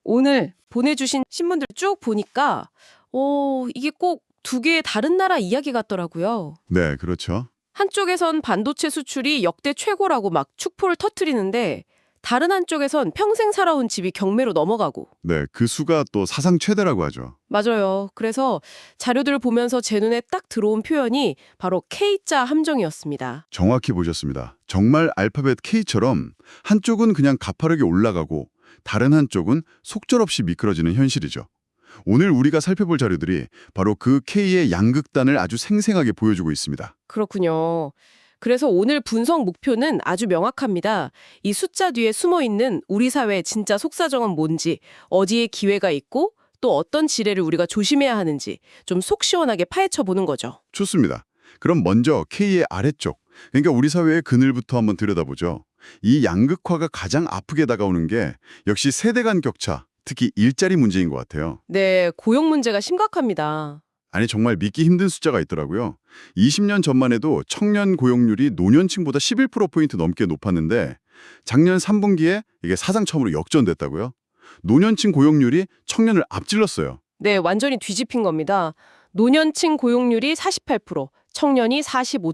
오늘 보내주신 신문들 쭉 보니까 이게 꼭 두 개의 다른 나라 이야기 같더라고요. 네, 그렇죠. 한쪽에선 반도체 수출이 역대 최고라고 막 축포를 터뜨리는데 다른 한쪽에선 평생 살아온 집이 경매로 넘어가고. 네, 그 수가 또 사상 최대라고 하죠. 맞아요. 그래서 자료들을 보면서 제 눈에 딱 들어온 표현이 바로 K자 함정이었습니다. 정확히 보셨습니다. 정말 알파벳 K처럼 한쪽은 그냥 가파르게 올라가고 다른 한쪽은 속절없이 미끄러지는 현실이죠. 오늘 우리가 살펴볼 자료들이 바로 그 K의 양극단을 아주 생생하게 보여주고 있습니다. 그렇군요. 그래서 오늘 분석 목표는 아주 명확합니다. 이 숫자 뒤에 숨어있는 우리 사회의 진짜 속사정은 뭔지, 어디에 기회가 있고 또 어떤 지뢰를 우리가 조심해야 하는지 좀 속 시원하게 파헤쳐보는 거죠. 좋습니다. 그럼 먼저 K의 아래쪽, 그러니까 우리 사회의 그늘부터 한번 들여다보죠. 이 양극화가 가장 아프게 다가오는 게 역시 세대 간 격차, 특히 일자리 문제인 것 같아요. 네, 고용 문제가 심각합니다. 아니 정말 믿기 힘든 숫자가 있더라고요. 20년 전만 해도 청년 고용률이 노년층보다 11%포인트 넘게 높았는데 작년 3분기에 이게 사상 처음으로 역전됐다고요. 노년층 고용률이 청년을 앞질렀어요. 네, 완전히 뒤집힌 겁니다. 노년층 고용률이 48%, 청년이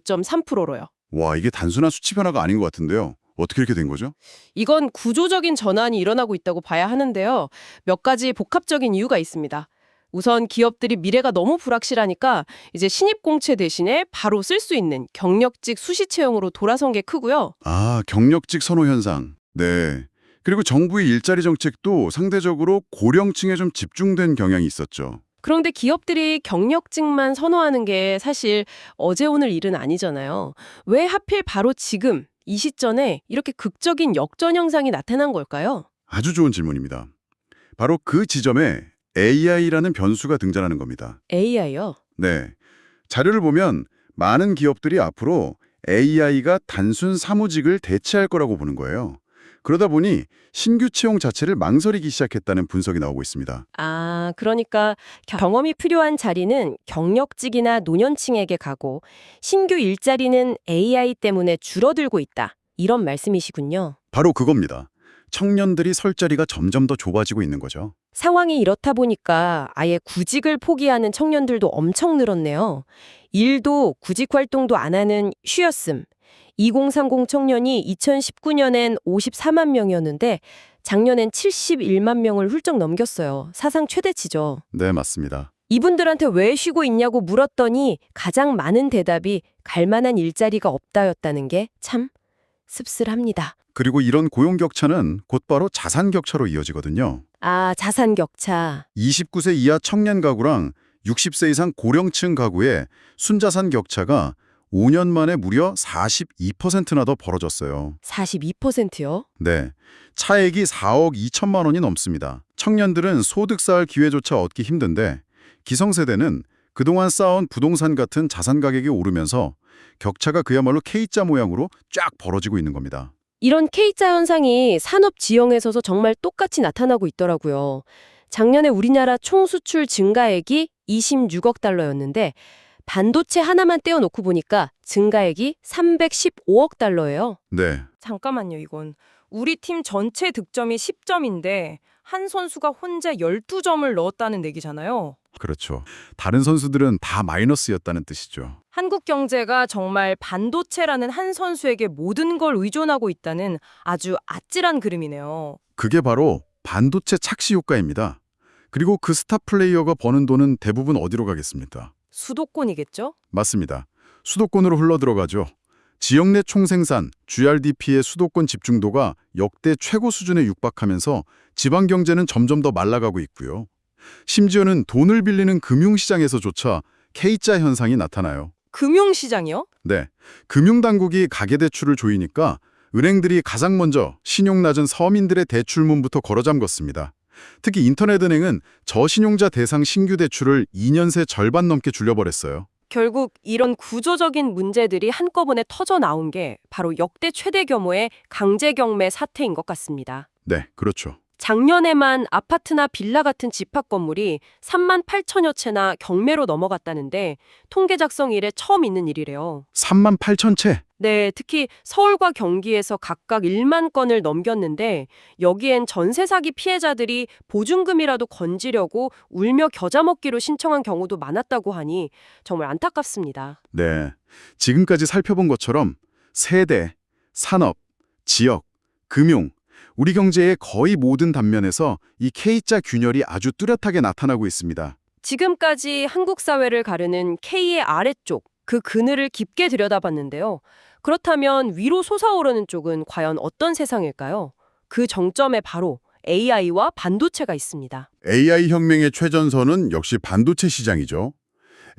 45.3%로요. 와, 이게 단순한 수치 변화가 아닌 것 같은데요. 어떻게 이렇게 된 거죠? 이건 구조적인 전환이 일어나고 있다고 봐야 하는데요. 몇 가지 복합적인 이유가 있습니다. 우선 기업들이 미래가 너무 불확실하니까 이제 신입공채 대신에 바로 쓸 수 있는 경력직 수시 채용으로 돌아선 게 크고요. 아, 경력직 선호 현상. 네. 그리고 정부의 일자리 정책도 상대적으로 고령층에 좀 집중된 경향이 있었죠. 그런데 기업들이 경력직만 선호하는 게 사실 어제 오늘 일은 아니잖아요. 왜 하필 바로 지금 이 시점에 이렇게 극적인 역전 현상이 나타난 걸까요? 아주 좋은 질문입니다. 바로 그 지점에 AI라는 변수가 등장하는 겁니다. AI요? 네. 자료를 보면 많은 기업들이 앞으로 AI가 단순 사무직을 대체할 거라고 보는 거예요. 그러다 보니 신규 채용 자체를 망설이기 시작했다는 분석이 나오고 있습니다. 아, 그러니까 경험이 필요한 자리는 경력직이나 노년층에게 가고 신규 일자리는 AI 때문에 줄어들고 있다. 이런 말씀이시군요. 바로 그겁니다. 청년들이 설 자리가 점점 더 좁아지고 있는 거죠. 상황이 이렇다 보니까 아예 구직을 포기하는 청년들도 엄청 늘었네요. 일도 구직 활동도 안 하는 쉬었음. 2030 청년이 2019년엔 54만 명이었는데 작년엔 71만 명을 훌쩍 넘겼어요. 사상 최대치죠. 네, 맞습니다. 이분들한테 왜 쉬고 있냐고 물었더니 가장 많은 대답이 갈 만한 일자리가 없다였다는 게 참 씁쓸합니다. 그리고 이런 고용 격차는 곧바로 자산 격차로 이어지거든요. 아, 자산 격차. 29세 이하 청년 가구랑 60세 이상 고령층 가구의 순자산 격차가 5년 만에 무려 42%나 더 벌어졌어요. 42%요? 네, 차액이 4억 2천만 원이 넘습니다. 청년들은 소득 쌓을 기회조차 얻기 힘든데 기성세대는 그동안 쌓아온 부동산 같은 자산 가격이 오르면서 격차가 그야말로 K자 모양으로 쫙 벌어지고 있는 겁니다. 이런 K자 현상이 산업 지형에서도 정말 똑같이 나타나고 있더라고요. 작년에 우리나라 총 수출 증가액이 26억 달러였는데 반도체 하나만 떼어놓고 보니까 증가액이 315억 달러예요. 네, 잠깐만요, 이건. 우리 팀 전체 득점이 10점인데 한 선수가 혼자 12점을 넣었다는 얘기잖아요. 그렇죠. 다른 선수들은 다 마이너스였다는 뜻이죠. 한국 경제가 정말 반도체라는 한 선수에게 모든 걸 의존하고 있다는 아주 아찔한 그림이네요. 그게 바로 반도체 착시 효과입니다. 그리고 그 스타 플레이어가 버는 돈은 대부분 어디로 가겠습니까? 수도권이겠죠? 맞습니다. 수도권으로 흘러들어가죠. 지역 내 총생산, GRDP의 수도권 집중도가 역대 최고 수준에 육박하면서 지방 경제는 점점 더 말라가고 있고요. 심지어는 돈을 빌리는 금융시장에서조차 K자 현상이 나타나요. 금융시장이요? 네, 금융당국이 가계대출을 조이니까 은행들이 가장 먼저 신용 낮은 서민들의 대출문부터 걸어잠궜습니다. 특히 인터넷은행은 저신용자 대상 신규 대출을 2년 새 절반 넘게 줄여버렸어요. 결국 이런 구조적인 문제들이 한꺼번에 터져 나온 게 바로 역대 최대 규모의 강제경매 사태인 것 같습니다. 네, 그렇죠. 작년에만 아파트나 빌라 같은 집합 건물이 3만 8천여 채나 경매로 넘어갔다는데 통계 작성 이래 처음 있는 일이래요. 3만 8천 채. 네, 특히 서울과 경기에서 각각 1만 건을 넘겼는데 여기엔 전세 사기 피해자들이 보증금이라도 건지려고 울며 겨자 먹기로 신청한 경우도 많았다고 하니 정말 안타깝습니다. 네. 지금까지 살펴본 것처럼 세대, 산업, 지역, 금융, 우리 경제의 거의 모든 단면에서 이 K자 균열이 아주 뚜렷하게 나타나고 있습니다. 지금까지 한국 사회를 가르는 K의 아래쪽, 그 그늘을 깊게 들여다봤는데요. 그렇다면 위로 솟아오르는 쪽은 과연 어떤 세상일까요? 그 정점에 바로 AI와 반도체가 있습니다. AI 혁명의 최전선은 역시 반도체 시장이죠.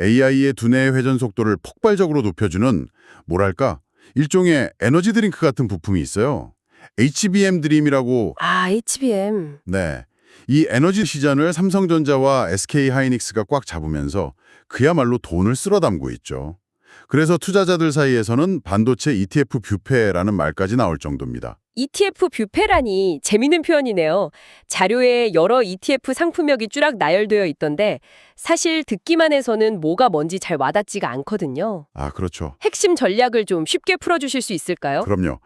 AI의 두뇌의 회전 속도를 폭발적으로 높여주는 뭐랄까 일종의 에너지 드링크 같은 부품이 있어요. HBM 드림이라고. 아, HBM. 네. 이 에너지 시장을 삼성전자와 SK하이닉스가 꽉 잡으면서 그야말로 돈을 쓸어 담고 있죠. 그래서 투자자들 사이에서는 반도체 ETF 뷔페라는 말까지 나올 정도입니다. ETF 뷔페라니 재미있는 표현이네요. 자료에 여러 ETF 상품명이 쭈락 나열되어 있던데 사실 듣기만 해서는 뭐가 뭔지 잘 와닿지가 않거든요. 아, 그렇죠. 핵심 전략을 좀 쉽게 풀어주실 수 있을까요? 그럼요.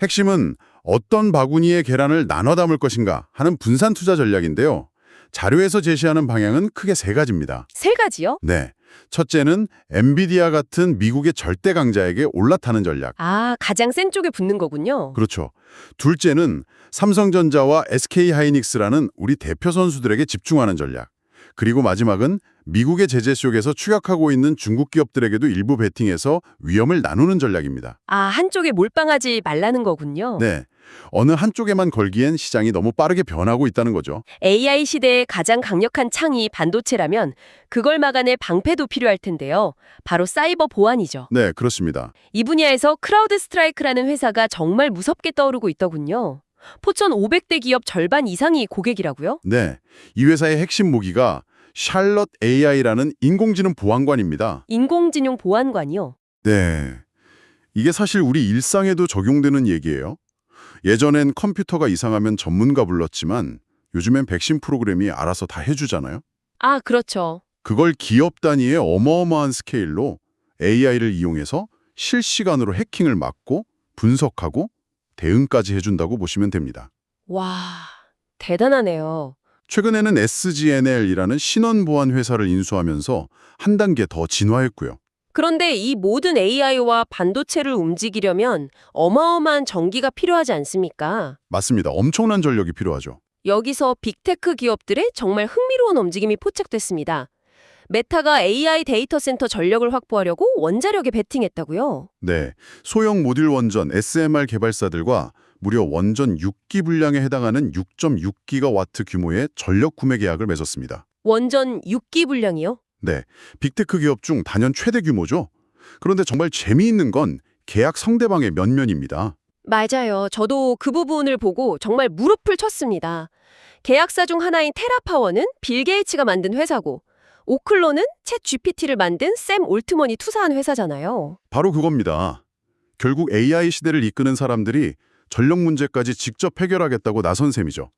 핵심은 어떤 바구니에 계란을 나눠 담을 것인가 하는 분산 투자 전략인데요. 자료에서 제시하는 방향은 크게 세 가지입니다. 세 가지요? 네. 첫째는 엔비디아 같은 미국의 절대 강자에게 올라타는 전략. 아, 가장 센 쪽에 붙는 거군요. 그렇죠. 둘째는 삼성전자와 SK하이닉스라는 우리 대표 선수들에게 집중하는 전략. 그리고 마지막은 미국의 제재 속에서 추격하고 있는 중국 기업들에게도 일부 베팅해서 위험을 나누는 전략입니다. 아, 한쪽에 몰빵하지 말라는 거군요. 네. 어느 한쪽에만 걸기엔 시장이 너무 빠르게 변하고 있다는 거죠. AI 시대의 가장 강력한 창이 반도체라면 그걸 막아낼 방패도 필요할 텐데요. 바로 사이버 보안이죠. 네, 그렇습니다. 이 분야에서 크라우드 스트라이크라는 회사가 정말 무섭게 떠오르고 있더군요. 포천 500대 기업 절반 이상이 고객이라고요? 네. 이 회사의 핵심 무기가 샬럿 AI라는 인공지능 보안관입니다. 인공지능 보안관이요. 네. 이게 사실 우리 일상에도 적용되는 얘기예요. 예전엔 컴퓨터가 이상하면 전문가 불렀지만 요즘엔 백신 프로그램이 알아서 다 해주잖아요. 아, 그렇죠. 그걸 기업 단위의 어마어마한 스케일로 AI를 이용해서 실시간으로 해킹을 막고 분석하고 대응까지 해준다고 보시면 됩니다. 와, 대단하네요. 최근에는 SGNL이라는 신원보안 회사를 인수하면서 한 단계 더 진화했고요. 그런데 이 모든 AI와 반도체를 움직이려면 어마어마한 전기가 필요하지 않습니까? 맞습니다. 엄청난 전력이 필요하죠. 여기서 빅테크 기업들의 정말 흥미로운 움직임이 포착됐습니다. 메타가 AI 데이터 센터 전력을 확보하려고 원자력에 베팅했다고요? 네, 소형 모듈 원전 SMR 개발사들과 무려 원전 6기 분량에 해당하는 6.6기가와트 규모의 전력 구매 계약을 맺었습니다. 원전 6기 분량이요? 네, 빅테크 기업 중 단연 최대 규모죠. 그런데 정말 재미있는 건 계약 성대방의 면면입니다. 맞아요. 저도 그 부분을 보고 정말 무릎을 쳤습니다. 계약사 중 하나인 테라파워는 빌 게이츠가 만든 회사고 오클로는 챗 GPT를 만든 샘 올트먼이 투자한 회사잖아요. 바로 그겁니다. 결국 AI 시대를 이끄는 사람들이 전력 문제까지 직접 해결하겠다고 나선 셈이죠.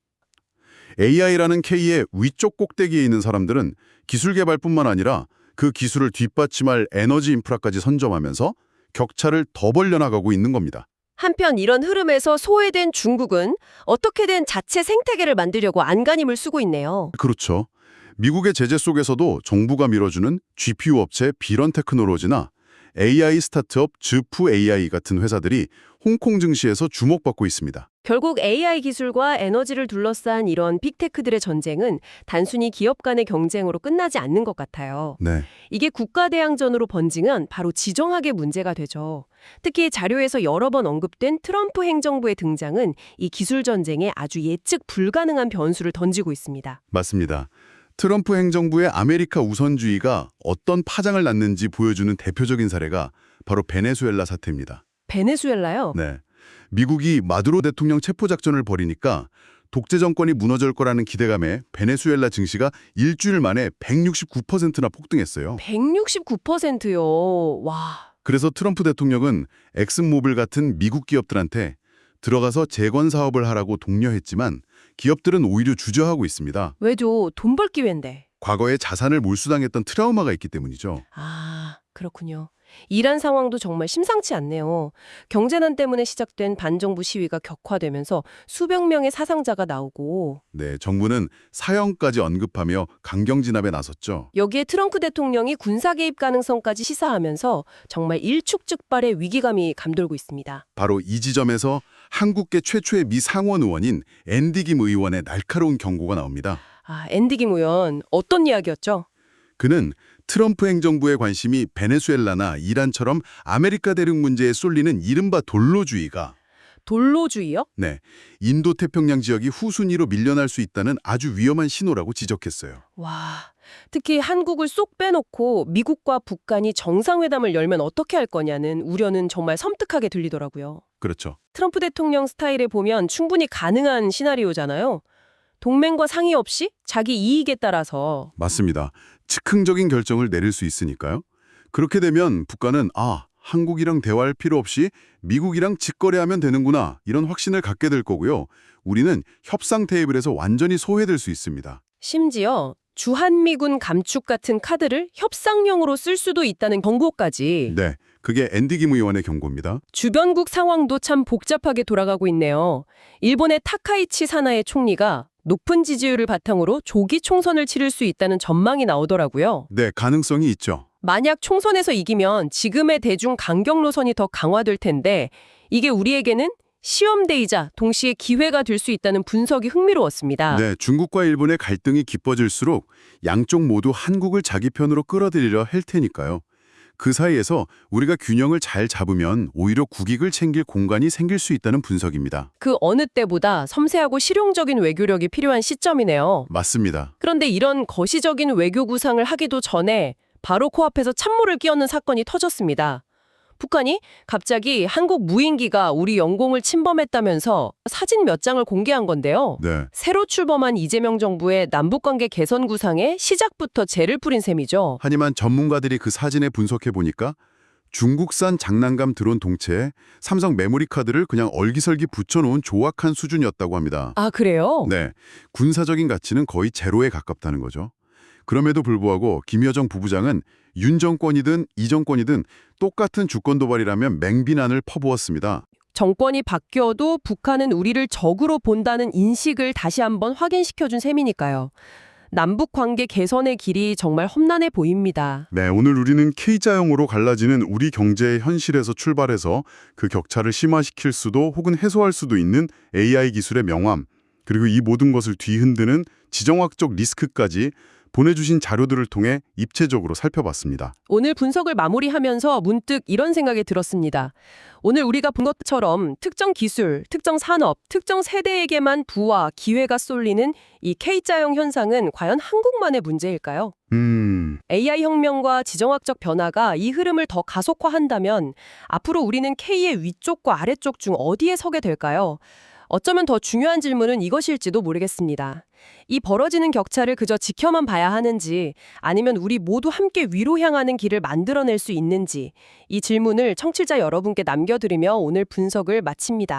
AI라는 K의 위쪽 꼭대기에 있는 사람들은 기술 개발뿐만 아니라 그 기술을 뒷받침할 에너지 인프라까지 선점하면서 격차를 더 벌려나가고 있는 겁니다. 한편 이런 흐름에서 소외된 중국은 어떻게든 자체 생태계를 만들려고 안간힘을 쓰고 있네요. 그렇죠. 미국의 제재 속에서도 정부가 밀어주는 GPU 업체 비런 테크놀로지나 AI 스타트업 즈프 AI 같은 회사들이 홍콩 증시에서 주목받고 있습니다. 결국 AI 기술과 에너지를 둘러싼 이런 빅테크들의 전쟁은 단순히 기업 간의 경쟁으로 끝나지 않는 것 같아요. 네, 이게 국가대항전으로 번지면 바로 지정학의 문제가 되죠. 특히 자료에서 여러 번 언급된 트럼프 행정부의 등장은 이 기술 전쟁에 아주 예측 불가능한 변수를 던지고 있습니다. 맞습니다. 트럼프 행정부의 아메리카 우선주의가 어떤 파장을 낳는지 보여주는 대표적인 사례가 바로 베네수엘라 사태입니다. 베네수엘라요? 네, 미국이 마두로 대통령 체포 작전을 벌이니까 독재 정권이 무너질 거라는 기대감에 베네수엘라 증시가 일주일 만에 169%나 폭등했어요. 169%요. 와. 그래서 트럼프 대통령은 엑슨모빌 같은 미국 기업들한테 들어가서 재건 사업을 하라고 독려했지만 기업들은 오히려 주저하고 있습니다. 왜죠? 돈 벌 기회인데. 과거에 자산을 몰수당했던 트라우마가 있기 때문이죠. 아, 그렇군요. 이란 상황도 정말 심상치 않네요. 경제난 때문에 시작된 반정부 시위가 격화되면서 수백 명의 사상자가 나오고 네, 정부는 사형까지 언급하며 강경 진압에 나섰죠. 여기에 트럼프 대통령이 군사 개입 가능성까지 시사하면서 정말 일촉즉발의 위기감이 감돌고 있습니다. 바로 이 지점에서 한국계 최초의 미 상원 의원인 앤디 김 의원의 날카로운 경고가 나옵니다. 앤디 김 의원 어떤 이야기였죠? 그는 트럼프 행정부의 관심이 베네수엘라나 이란처럼 아메리카 대륙 문제에 쏠리는 이른바 돌로주의가 돌로주의요? 네, 인도태평양 지역이 후순위로 밀려날 수 있다는 아주 위험한 신호라고 지적했어요. 와, 특히 한국을 쏙 빼놓고 미국과 북한이 정상회담을 열면 어떻게 할 거냐는 우려는 정말 섬뜩하게 들리더라고요. 그렇죠. 트럼프 대통령 스타일에 보면 충분히 가능한 시나리오잖아요. 동맹과 상의 없이 자기 이익에 따라서. 맞습니다. 즉흥적인 결정을 내릴 수 있으니까요. 그렇게 되면 북한은 한국이랑 대화할 필요 없이 미국이랑 직거래하면 되는구나 이런 확신을 갖게 될 거고요. 우리는 협상 테이블에서 완전히 소외될 수 있습니다. 심지어 주한미군 감축 같은 카드를 협상용으로 쓸 수도 있다는 경고까지. 네, 그게 앤디 김 의원의 경고입니다. 주변국 상황도 참 복잡하게 돌아가고 있네요. 일본의 타카이치 사나의 총리가 높은 지지율을 바탕으로 조기 총선을 치를 수 있다는 전망이 나오더라고요. 네, 가능성이 있죠. 만약 총선에서 이기면 지금의 대중 강경 노선이 더 강화될 텐데 이게 우리에게는 시험대이자 동시에 기회가 될 수 있다는 분석이 흥미로웠습니다. 네, 중국과 일본의 갈등이 깊어질수록 양쪽 모두 한국을 자기 편으로 끌어들이려 할 테니까요. 그 사이에서 우리가 균형을 잘 잡으면 오히려 국익을 챙길 공간이 생길 수 있다는 분석입니다. 그 어느 때보다 섬세하고 실용적인 외교력이 필요한 시점이네요. 맞습니다. 그런데 이런 거시적인 외교 구상을 하기도 전에 바로 코앞에서 찬물을 끼얹는 사건이 터졌습니다. 북한이 갑자기 한국 무인기가 우리 영공을 침범했다면서 사진 몇 장을 공개한 건데요. 네, 새로 출범한 이재명 정부의 남북관계 개선 구상에 시작부터 재를 뿌린 셈이죠. 하지만 전문가들이 그 사진에 분석해보니까 중국산 장난감 드론 동체에 삼성 메모리 카드를 그냥 얼기설기 붙여놓은 조악한 수준이었다고 합니다. 아, 그래요? 네, 군사적인 가치는 거의 제로에 가깝다는 거죠. 그럼에도 불구하고 김여정 부부장은 윤 정권이든 이 정권이든 똑같은 주권 도발이라면 맹비난을 퍼부었습니다. 정권이 바뀌어도 북한은 우리를 적으로 본다는 인식을 다시 한번 확인시켜준 셈이니까요. 남북 관계 개선의 길이 정말 험난해 보입니다. 네, 오늘 우리는 K자형으로 갈라지는 우리 경제의 현실에서 출발해서 그 격차를 심화시킬 수도 혹은 해소할 수도 있는 AI 기술의 명암, 그리고 이 모든 것을 뒤흔드는 지정학적 리스크까지 보내주신 자료들을 통해 입체적으로 살펴봤습니다. 오늘 분석을 마무리하면서 문득 이런 생각이 들었습니다. 오늘 우리가 본 것처럼 특정 기술, 특정 산업, 특정 세대에게만 부와 기회가 쏠리는 이 K자형 현상은 과연 한국만의 문제일까요? AI 혁명과 지정학적 변화가 이 흐름을 더 가속화한다면 앞으로 우리는 K의 위쪽과 아래쪽 중 어디에 서게 될까요? 어쩌면 더 중요한 질문은 이것일지도 모르겠습니다. 이 벌어지는 격차를 그저 지켜만 봐야 하는지 아니면 우리 모두 함께 위로 향하는 길을 만들어낼 수 있는지 이 질문을 청취자 여러분께 남겨드리며 오늘 분석을 마칩니다.